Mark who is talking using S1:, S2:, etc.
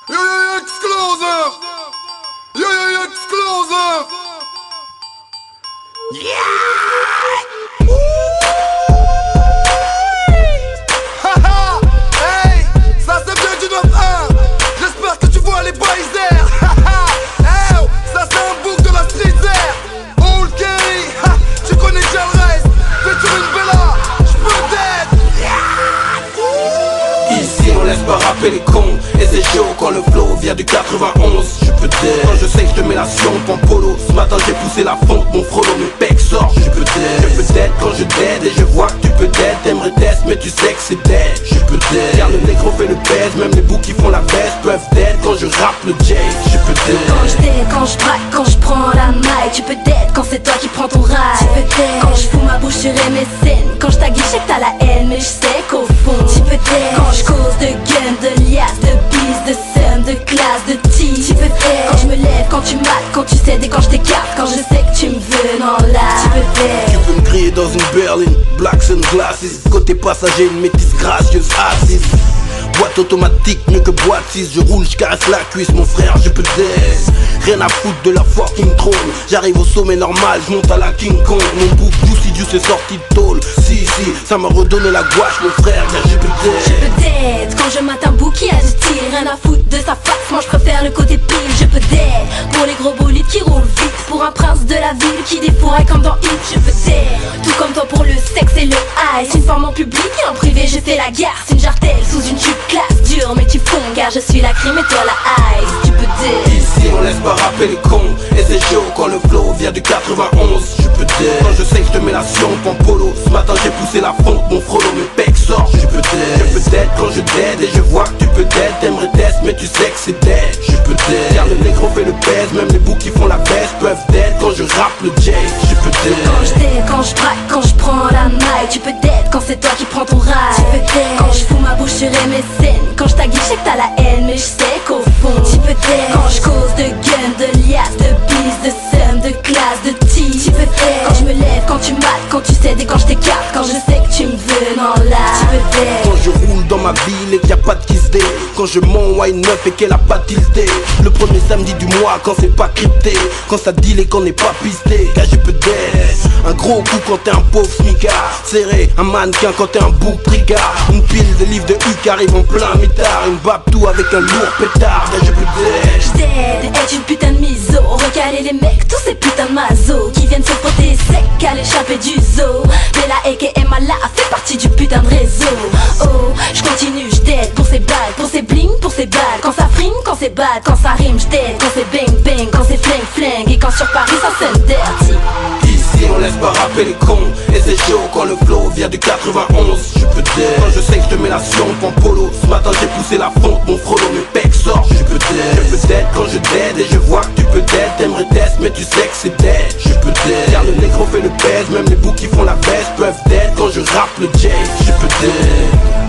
S1: Yo, exclusive! Yo, exclusive! Yeah! Haha! Hey! Ça c'est bien du 9-1! J'espère que tu vois les baisers! Haha! Hey! Ça c'est un bouc de la street air! Old Kerry! Ha! Tu connais déjà le reste! Featuring Bella! J'peux t'aider!
S2: Ici on laisse pas rapper les cons. Et c'est chaud quand le flow vient du 91. Je peux t'aider quand je sais que je te mets la sionte en polo. Ce matin j'ai poussé la fonte, mon frollo, mes pecs sortent. Je peux t'aider, je peux t'aider quand je t'aide. Et je vois que tu peux t'aider, t'aimerais test mais tu sais que c'est dead. Je peux t'aider, car le négro fait le pèse. Même les boucs qui font la baisse peuvent t'aider quand je rappe le jazz. Je peux t'aider
S3: quand je t'aide, quand je braque, quand je prends la maille. Tu peux t'aider quand c'est toi qui prends ton ride. Tu peux t'aider quand je fous ma bouche sur MSN. Quand je t'aguille, je sais que t'as la haine, mais je sais qu'au fond tu peux t'aider quand je cause de gun, de liasse, de bise, de seum, de classe, de tea. Tu peux t'aider quand je me lève, quand tu mates, quand tu cèdes et quand je t'écarte. Quand je sais que tu me veux, non là. Tu peux t'aider.
S2: Tu peux me griller dans une berline, black sunglasses. Côté passager, une métisse gracieuse assise. Boîte automatique, mieux que boîte 6. Je roule, je caresse la cuisse, mon frère, je peux t'aider. Rien à foutre de la fucking trône. J'arrive au sommet normal, je monte à la King Kong. Mon bouc Juice est sorti de tôle. Si, ça m'a redonné la gouache, mon frère, car je peux t'aider.
S3: Je peux t'aider quand je mate un bouquet à du tir. Rien à foutre de sa face, moi je préfère le côté pile. Je peux t'aider pour les gros bolides qui roulent vite. Pour un prince de la ville qui défouraille comme dans Hit. Je peux t'aider, tout comme toi pour le sexe et le ice. Une forme en public et en privé, je fais la guerre. C'est une jartelle sous une jupe classe dure. Mais tu fonds car je suis la crime et toi la ice. Tu peux t'aider.
S2: Ici on laisse pas rapper les cons. Et c'est chaud quand le flow vient du 91. Je peux t'aider quand je sais que je te mets la sionte en polo. Ce matin j'ai poussé la fonte, mon frollo, mes pecs sortent. Je peux t'aider, je peux t'aider quand je t'aide. Et je vois que tu peux t'aider, t'aimerais test mais tu sais que c'est dead. Je peux t'aider, car le négro fait le pèse. Même les boucs qui font la baisse peuvent t'aider quand je rappe le jazz. Je peux t'aider
S3: quand je t'aide, quand je braque, quand je prends la maille. Tu peux t'aider quand c'est toi qui prends ton ride. Tu peux t'aider quand je fous ma bouche sur MSN. Quand je t'aguille, je sais que t'as la haine, mais je sais qu'au fond tu peux t'aider quand je cause de gun, de liasse, de bise, de seum, de classe, de tea. Tu peux t'aider quand je me lève, quand tu mates, quand tu cèdes et quand je t'écarte. Quand je sais que tu me veux, non là. Tu peux t'aider
S2: quand je roule dans ma ville et qu'il y a pas de kiss day. Quand je mens wine up et qu'elle a pas tilté. Le premier samedi du mois quand c'est pas crypté. Quand ça deal et qu'on n'est pas pisté. Car je peux t'aider. Un gros coup quand t'es un pauvre smicard. Serré, un mannequin quand t'es un bouc tricard. Une pile de livres de U qui arrive en plein mitard. Une babe tout avec un lourd pétard. Car je peux t'aider.
S3: Je t'aide, être une putain de miso. Recaler les mecs, tous ces putains de mazos qui viennent se frotter sec à l'échappée du zoo. Bella aka Mala fait partie du putain de réseau. Oh, je continue, je t'aide pour ces balles, pour ces bling, pour ces balles. Quand ça frime, quand c'est bad, quand ça rime, je t'aide. Quand c'est bang bang, quand c'est fling fling. Et quand sur Paris ça sonne dirty.
S2: Ici on laisse pas rapper les cons. Et c'est chaud quand le flow vient du 91. Je peux t'aider quand je sais que je te mets la sionte en polo. Ce matin j'ai poussé la fonte, mon frollo, mes pecs sortent. Je peux t'aider, je peux t'aider quand je t'aide. Et je vois que tu peux t'aider, t'aimerais test mais tu sais que c'est dead. Je peux t'aider, car le négro fait le pèse. Même les boucs qui font la baisse peuvent t'aider quand je rappe le jazz. Je peux t'aider.